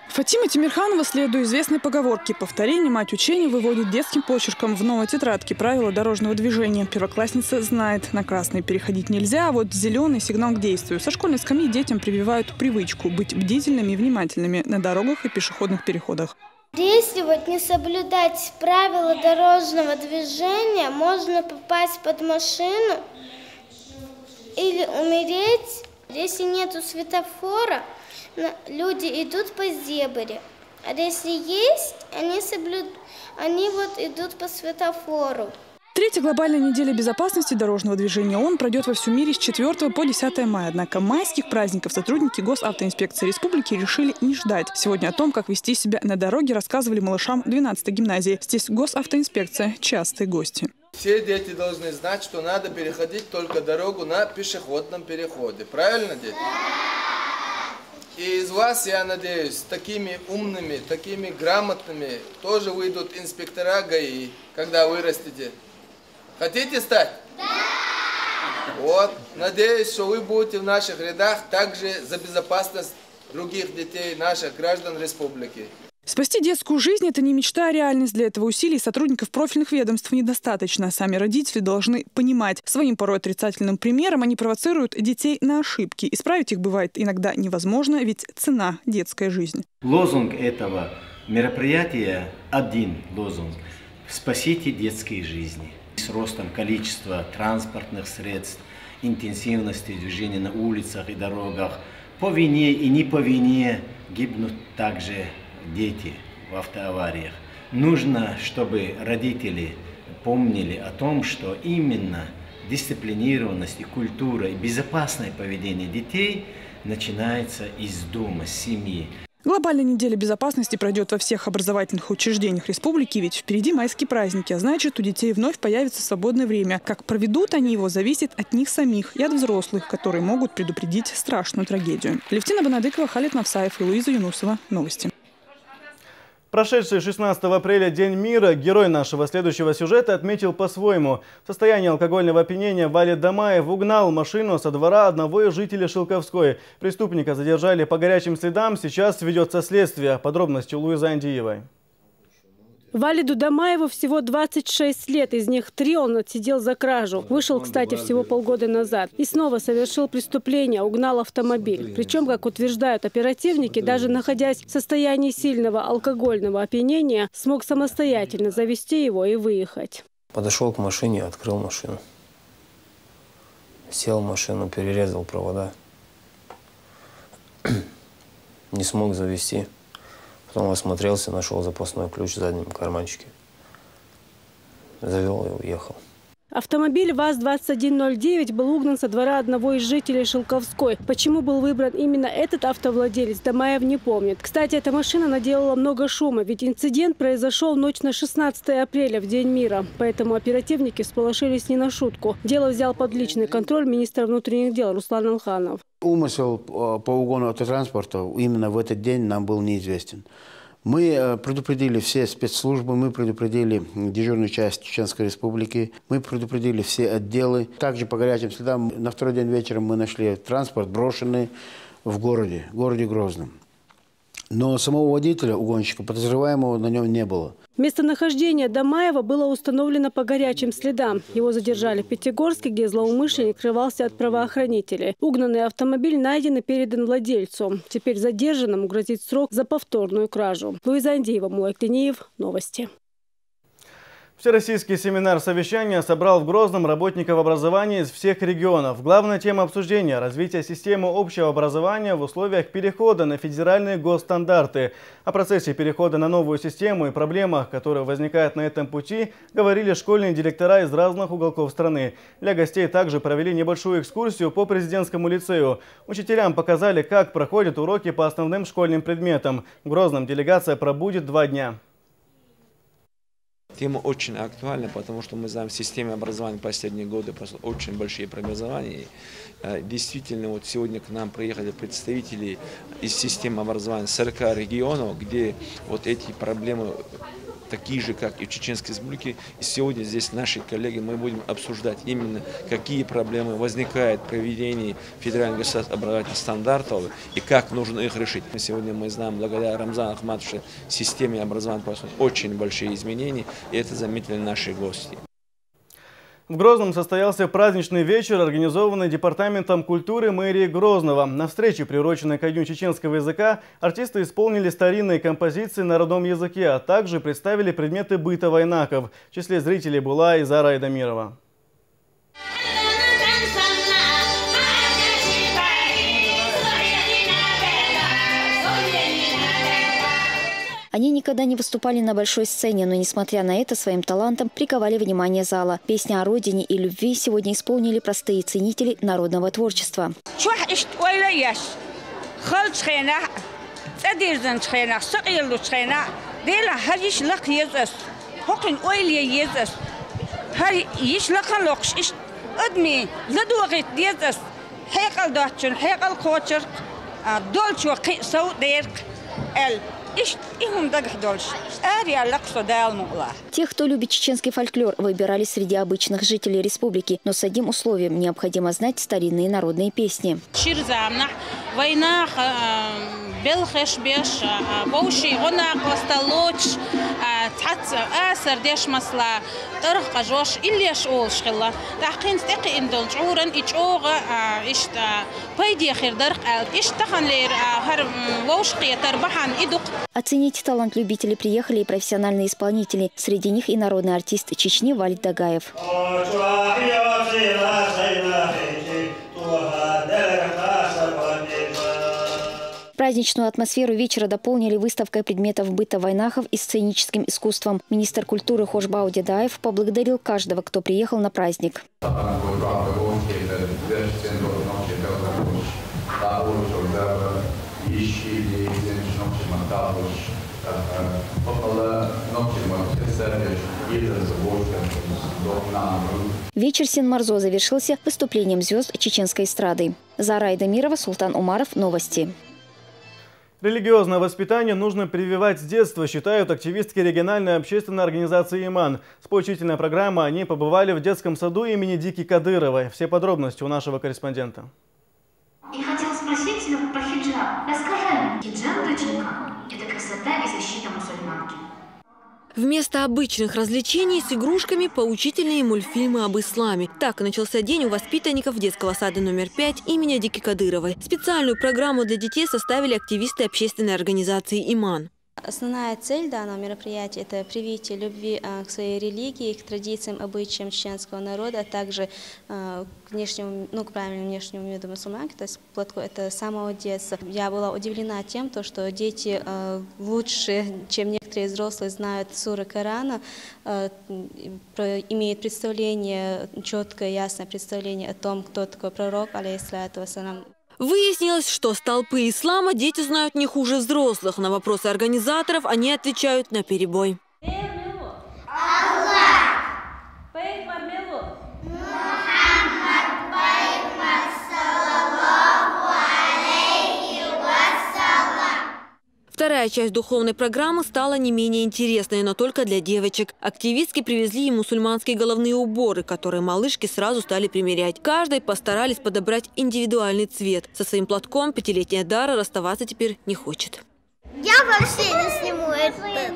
Speaker 4: Фатима Тимирханова, следуя известной поговорке, повторение мать учения, выводит детским почерком в новой тетрадке правила дорожного движения. Первоклассница знает, на красный переходить нельзя, а вот зеленый сигнал к действию. Со школьной скамьи детям прививают привычку быть бдительными и внимательными на дорогах и пешеходных переходах.
Speaker 6: Если не соблюдать правила дорожного движения, можно попасть под машину или умереть. Если нету светофора, люди идут по зебре, а если есть, они идут по светофору.
Speaker 4: 3-я глобальная неделя безопасности дорожного движения ООН пройдет во всем мире с 4 по 10 мая. Однако майских праздников сотрудники Госавтоинспекции Республики решили не ждать. Сегодня о том, как вести себя на дороге, рассказывали малышам 12-й гимназии. Здесь Госавтоинспекция – частые гости.
Speaker 23: Все дети должны знать, что надо переходить только дорогу на пешеходном переходе. Правильно, дети? И из вас, я надеюсь, такими умными, такими грамотными тоже выйдут инспектора ГАИ, когда вырастете. Хотите стать? Да! Вот. Надеюсь, что вы будете в наших рядах также за безопасность других детей, наших граждан республики.
Speaker 4: Спасти детскую жизнь – это не мечта, а реальность. Для этого усилий сотрудников профильных ведомств недостаточно. Сами родители должны понимать. Своим порой отрицательным примером они провоцируют детей на ошибки. Исправить их бывает иногда невозможно, ведь цена – детская жизнь.
Speaker 24: Лозунг этого мероприятия один лозунг – «Спасите детские жизни». С ростом количества транспортных средств, интенсивности движения на улицах и дорогах, по вине и не по вине гибнут также дети в автоавариях. Нужно, чтобы родители помнили о том, что именно дисциплинированность и культура и безопасное поведение детей начинается из дома, с семьи.
Speaker 4: Глобальная неделя безопасности пройдет во всех образовательных учреждениях республики, ведь впереди майские праздники, а значит, у детей вновь появится свободное время. Как проведут они его, зависит от них самих и от взрослых, которые могут предупредить страшную трагедию. Алевтина Банадыкова, Халид Навсаев и Луиза Юнусова. Новости.
Speaker 1: Прошедший 16 апреля День мира герой нашего следующего сюжета отметил по-своему. В состоянии алкогольного опьянения Валид Дамаев угнал машину со двора одного из жителей Шелковской. Преступника задержали по горячим следам. Сейчас ведется следствие. Подробности у Луизы Андиевой.
Speaker 25: Валиду Дамаеву всего 26 лет, из них 3 он отсидел за кражу. Вышел, кстати, всего полгода назад. И снова совершил преступление, угнал автомобиль. Причем, как утверждают оперативники, даже находясь в состоянии сильного алкогольного опьянения, смог самостоятельно завести его и выехать.
Speaker 26: Подошел к машине, открыл машину. Сел в машину, перерезал провода. Не смог завести. Потом осмотрелся, нашел запасной ключ в заднем карманчике. Завел и уехал.
Speaker 25: Автомобиль ВАЗ-2109 был угнан со двора одного из жителей Шелковской. Почему был выбран именно этот автовладелец, Дамаев не помнит. Кстати, эта машина наделала много шума, ведь инцидент произошел в ночь на 16 апреля, в День мира. Поэтому оперативники всполошились не на шутку. Дело взял под личный контроль министра внутренних дел Руслан Алханов.
Speaker 27: Умысел по угону автотранспорта именно в этот день нам был неизвестен. Мы предупредили все спецслужбы, мы предупредили дежурную часть Чеченской Республики, мы предупредили все отделы. Также по горячим следам на второй день вечером мы нашли транспорт, брошенный в городе Грозном. Но самого водителя, угонщика, подозреваемого на нем не было.
Speaker 25: Местонахождение Дамаева было установлено по горячим следам. Его задержали в Пятигорске, где злоумышленник скрывался от правоохранителей. Угнанный автомобиль найден и передан владельцу. Теперь задержанному грозит срок за повторную кражу. Луиза Андеева, Мулайк Тинеев. Новости.
Speaker 1: Всероссийский семинар совещания собрал в Грозном работников образования из всех регионов. Главная тема обсуждения – развитие системы общего образования в условиях перехода на федеральные госстандарты. О процессе перехода на новую систему и проблемах, которые возникают на этом пути, говорили школьные директора из разных уголков страны. Для гостей также провели небольшую экскурсию по президентскому лицею. Учителям показали, как проходят уроки по основным школьным предметам. В Грозном делегация пробудет 2 дня.
Speaker 5: Тема очень актуальна, потому что мы знаем, в системе образования последние годы просто очень большие преобразования. Действительно, вот сегодня к нам приехали представители из системы образования 40 регионов, где вот эти проблемы такие же, как и в Чеченской Республике. И сегодня здесь наши коллеги, мы будем обсуждать именно, какие проблемы возникают при введении федеральных государственных образовательных стандартов и как нужно их решить. Сегодня мы знаем, благодаря Рамзану Ахматовичу, системе образования происходят очень большие изменения, и это заметили наши гости.
Speaker 1: В Грозном состоялся праздничный вечер, организованный Департаментом культуры мэрии Грозного. На встрече, приуроченной ко дню чеченского языка, артисты исполнили старинные композиции на родном языке, а также представили предметы быта вайнаков. В числе зрителей была и Зара Айдамирова.
Speaker 7: Они никогда не выступали на большой сцене, но, несмотря на это, своим талантом приковали внимание зала. Песни о родине и любви сегодня исполнили простые ценители народного творчества. Тех, кто любит чеченский фольклор, выбирали среди обычных жителей республики, но с одним условием – необходимо знать старинные народные песни. Оценить талант любителей приехали и профессиональные исполнители. Среди них и народный артист Чечни Валид Дагаев. Праздничную атмосферу вечера дополнили выставкой предметов быта вайнахов и сценическим искусством. Министр культуры Хошбау Дедаев поблагодарил каждого, кто приехал на праздник. Вечер Сен-Марзо завершился выступлением звезд чеченской эстрады. Зара Айдамирова, Султан Умаров. Новости.
Speaker 1: Религиозное воспитание нужно прививать с детства, считают активистки региональной общественной организации «Иман». С поучительной программой они побывали в детском саду имени Дики Кадыровой. Все подробности у нашего корреспондента.
Speaker 9: И хотел спросить тебя про хиджаб. Расскажи нам. Хиджаб, доченька, это красота и защита мусульманки.
Speaker 10: Вместо обычных развлечений с игрушками поучительные мультфильмы об исламе. Так начался день у воспитанников детского сада номер 5 имени Дики Кадыровой. Специальную программу для детей составили активисты общественной организации «Иман».
Speaker 11: Основная цель данного мероприятия – это привитие любви к своей религии, к традициям, обычаям чеченского народа, а также к внешнему, к правильному внешнему виду мусульманки, то есть платку, это с самого детства. Я была удивлена тем, что дети лучше, чем некоторые взрослые, знают суры Корана, имеют представление, четкое, ясное представление о том, кто такой пророк, алейхиссалату вассалям.
Speaker 10: Выяснилось, что с толпы ислама дети знают не хуже взрослых. На вопросы организаторов они отвечают наперебой. Вторая часть духовной программы стала не менее интересной, но только для девочек. Активистки привезли им мусульманские головные уборы, которые малышки сразу стали примерять. Каждой постарались подобрать индивидуальный цвет. Со своим платком 5-летняя Дара расставаться теперь не хочет.
Speaker 6: Я вообще не сниму этот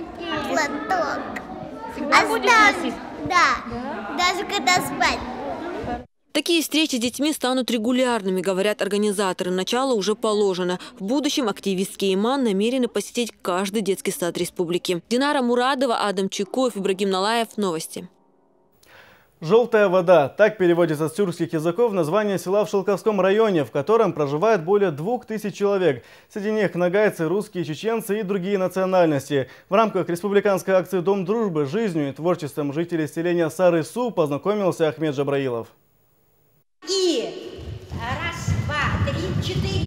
Speaker 6: платок.
Speaker 10: Всегда будешь носить?
Speaker 6: Да, даже когда спать.
Speaker 10: Такие встречи с детьми станут регулярными, говорят организаторы. Начало уже положено. В будущем активистки Иман намерены посетить каждый детский сад республики. Динара Мурадова, Адам Чекоев, Ибрагим Налаев. Новости.
Speaker 1: «Желтая вода» – так переводится с тюркских языков название села в Шелковском районе, в котором проживает более 2000 человек. Среди них нагайцы, русские, чеченцы и другие национальности. В рамках республиканской акции «Дом дружбы» жизнью и творчеством жителей селения Сары-Су познакомился Ахмед Джабраилов.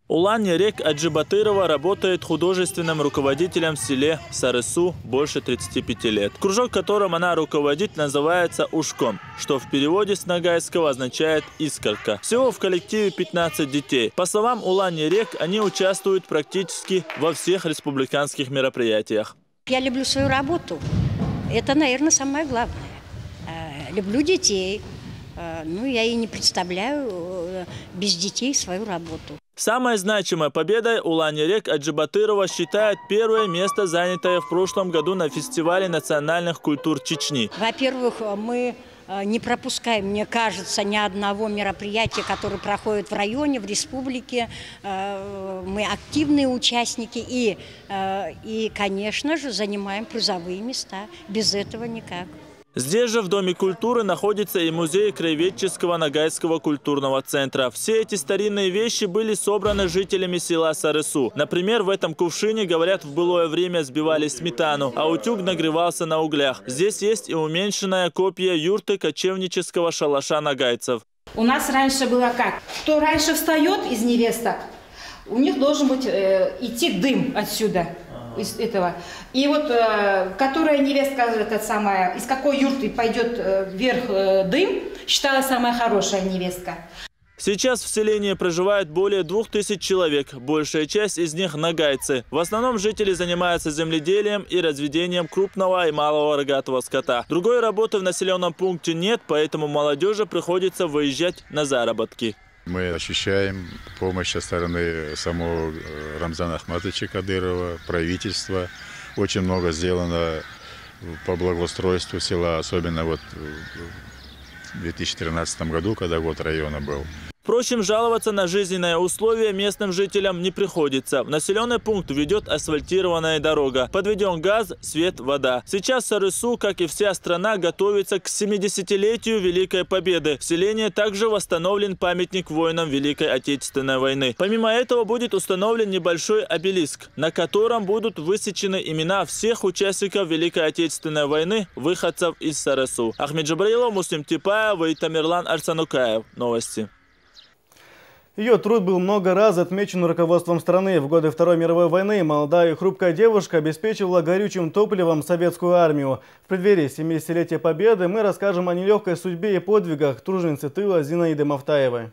Speaker 2: Улан Ярек Аджибатырова работает художественным руководителем в селе Сары-Су больше 35 лет. Кружок, которым она руководит, называется «Ушком», что в переводе с нагайского означает «искорка». Всего в коллективе 15 детей. По словам Улан Ярек, они участвуют практически во всех республиканских мероприятиях.
Speaker 12: Я люблю свою работу. Это, наверное, самое главное. Люблю детей. Ну, я и не представляю без детей свою работу.
Speaker 2: Самой значимой победой Улан Ярек Аджибатырова считает первое место, занятое в прошлом году на фестивале национальных культур Чечни.
Speaker 12: Во-первых, мы не пропускаем, мне кажется, ни одного мероприятия, которое проходит в районе, в республике. Мы активные участники и, конечно же, занимаем призовые места. Без этого никак.
Speaker 2: Здесь же в Доме культуры находится и музей краеведческого нагайского культурного центра. Все эти старинные вещи были собраны жителями села Сары-Су. Например, в этом кувшине, говорят, в былое время сбивали сметану, а утюг нагревался на углях. Здесь есть и уменьшенная копия юрты кочевнического шалаша нагайцев.
Speaker 13: У нас раньше было как? Кто раньше встает из невесток, у них должен быть идти дым отсюда. Из этого. И вот, которая невестка, из какой юрты пойдет вверх дым, считалась самая хорошая невестка.
Speaker 2: Сейчас в селении проживает более 2000 человек. Большая часть из них нагайцы. В основном жители занимаются земледелием и разведением крупного и малого рогатого скота. Другой работы в населенном пункте нет, поэтому молодежи приходится выезжать на заработки.
Speaker 14: Мы ощущаем помощь со стороны самого Рамзана Ахматовича Кадырова, правительства. Очень много сделано по благоустройству села, особенно вот в 2013 году, когда год района был.
Speaker 2: Впрочем, жаловаться на жизненные условия местным жителям не приходится. В населенный пункт ведет асфальтированная дорога. Подведен газ, свет, вода. Сейчас Сары-Су, как и вся страна, готовится к 70-летию Великой Победы. В селении также восстановлен памятник воинам Великой Отечественной войны. Помимо этого будет установлен небольшой обелиск, на котором будут высечены имена всех участников Великой Отечественной войны, выходцев из Сары-Су. Ахмед Джабраилов, Муслим Типаев и Тамерлан Арсанукаев. Новости.
Speaker 1: Ее труд был много раз отмечен руководством страны. В годы Второй мировой войны молодая и хрупкая девушка обеспечивала горючим топливом советскую армию. В преддверии 70-летия Победы мы расскажем о нелегкой судьбе и подвигах труженицы тыла Зинаиды Мафтаевой.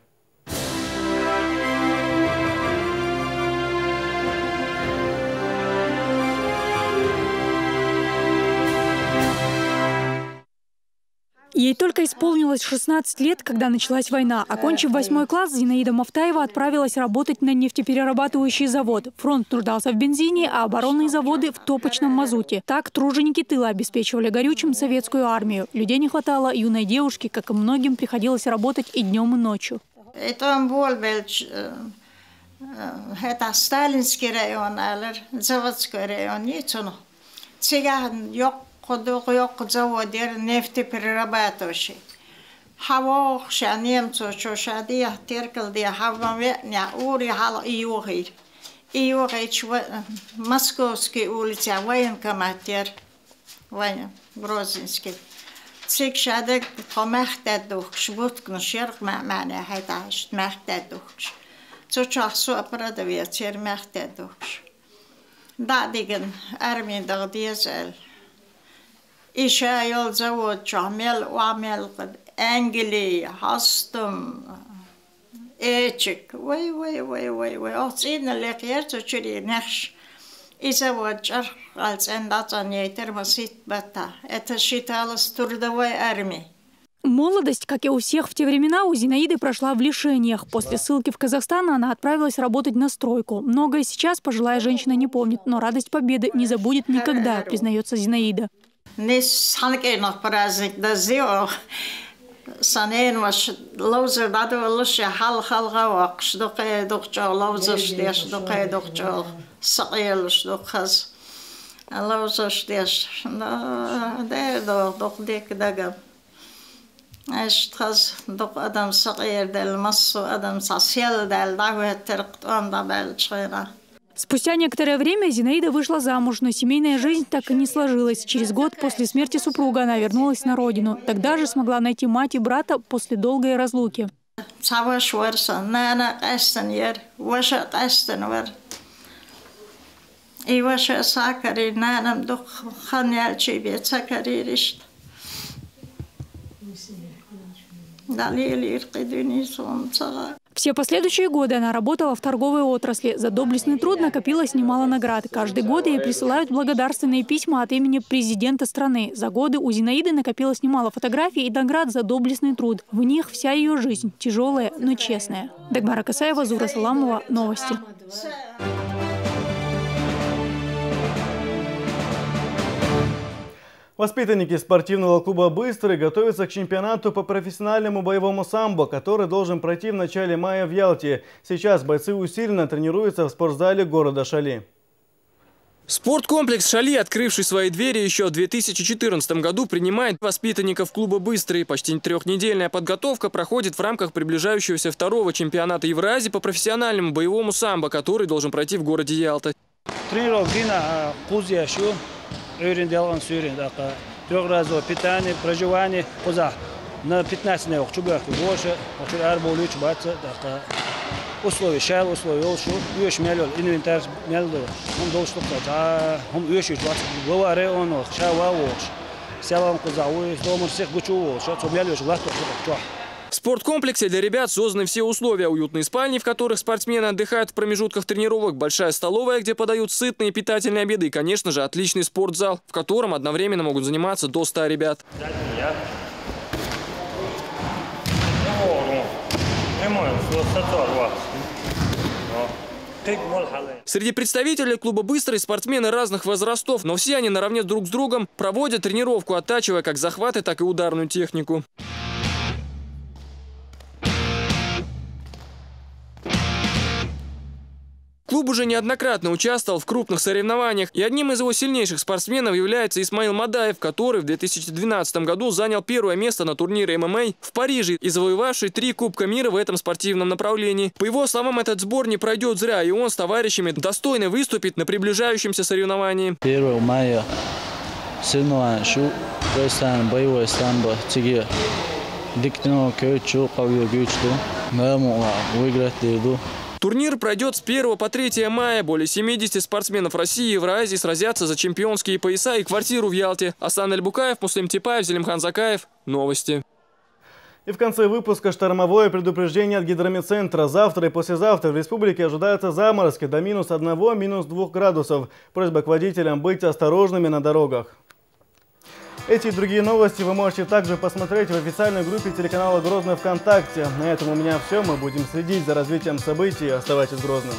Speaker 15: Ей только исполнилось 16 лет, когда началась война. Окончив 8 класс, Зинаида Мафтаева отправилась работать на нефтеперерабатывающий завод. Фронт трудался в бензине, а оборонные заводы – в топочном мазуте. Так труженики тыла обеспечивали горючим советскую армию. Людей не хватало, юной девушке, как и многим, приходилось работать и днем, и ночью.
Speaker 16: Это сталинский район или заводской район. Ходок заводер нефтеперерабатывающий. Хава охша немцу чошадия теркалдия хава ветня ури хала июгир. Июгир Московский улица военкоматер воен Грозинский. Цикшадек комахтадух швуткну шерх мамане хайташ махтадух. Цочахсу апарадовец махтадух. Да диген армия дагдиезел. إيشا يلزود شامل وعمل قد أنجلي هستم إيشك وي أصينا اللي خيرتو شري نخش إذا وجر als en dat aan je termasiet bata. Het is het alles door de wij army.
Speaker 15: Молодость, как и у всех в те времена, у Зинаиды прошла в лишениях. После ссылки в Казахстан она отправилась работать на стройку. Многое сейчас пожилая женщина не помнит, но радость победы не забудет никогда, признается Зинаида. Спустя некоторое время Зинаида вышла замуж, но семейная жизнь так и не сложилась. Через год после смерти супруга она вернулась на родину. Тогда же смогла найти мать и брата после долгой разлуки. Все последующие годы она работала в торговой отрасли. За доблестный труд накопилось немало наград. Каждый год ей присылают благодарственные письма от имени президента страны. За годы у Зинаиды накопилось немало фотографий и наград за доблестный труд. В них вся ее жизнь. Тяжелая, но честная. Дагмара Касаева, Зура Саламова. Новости.
Speaker 1: Воспитанники спортивного клуба «Быстрый» готовятся к чемпионату по профессиональному боевому самбо, который должен пройти в начале мая в Ялте. Сейчас бойцы усиленно тренируются в спортзале города Шали.
Speaker 3: Спорткомплекс «Шали», открывший свои двери еще в 2014 году, принимает воспитанников клуба «Быстрый». Почти трехнедельная подготовка проходит в рамках приближающегося второго чемпионата Евразии по профессиональному боевому самбо, который должен пройти в городе Ялта.
Speaker 8: Трехразовое питание, проживание, на 15 дней больше, условия, шал, условия, инвентарь, он должен В спорткомплексе для ребят созданы все условия. Уютные спальни, в которых спортсмены отдыхают в промежутках тренировок, большая столовая, где подают сытные и питательные обеды, и, конечно же, отличный спортзал, в котором одновременно могут заниматься до 100 ребят. Среди представителей клуба «Быстрый» спортсмены разных возрастов, но все они наравне друг с другом проводят тренировку, оттачивая как захваты, так и ударную технику. Клуб уже неоднократно участвовал в крупных соревнованиях, и одним из его сильнейших спортсменов является Исмаил Мадаев, который в 2012 году занял первое место на турнире ММА в Париже и завоевавший 3 Кубка мира в этом спортивном направлении. По его словам, этот сбор не пройдет зря, и он с товарищами достойно выступит на приближающемся соревновании.
Speaker 17: 1 мая соревнования боевое самбо,
Speaker 3: Турнир пройдет с 1 по 3 мая. Более 70 спортсменов России и Евразии сразятся за чемпионские пояса и квартиру в Ялте. Асан Эль-Букаев, Муслим Типаев, Зелимхан Закаев. Новости.
Speaker 1: И в конце выпуска штормовое предупреждение от гидрометцентра. Завтра и послезавтра в республике ожидаются заморозки до -1, -2 градусов. Просьба к водителям быть осторожными на дорогах. Эти и другие новости вы можете также посмотреть в официальной группе телеканала «Грозный» ВКонтакте. На этом у меня все. Мы будем следить за развитием событий. Оставайтесь Грозным.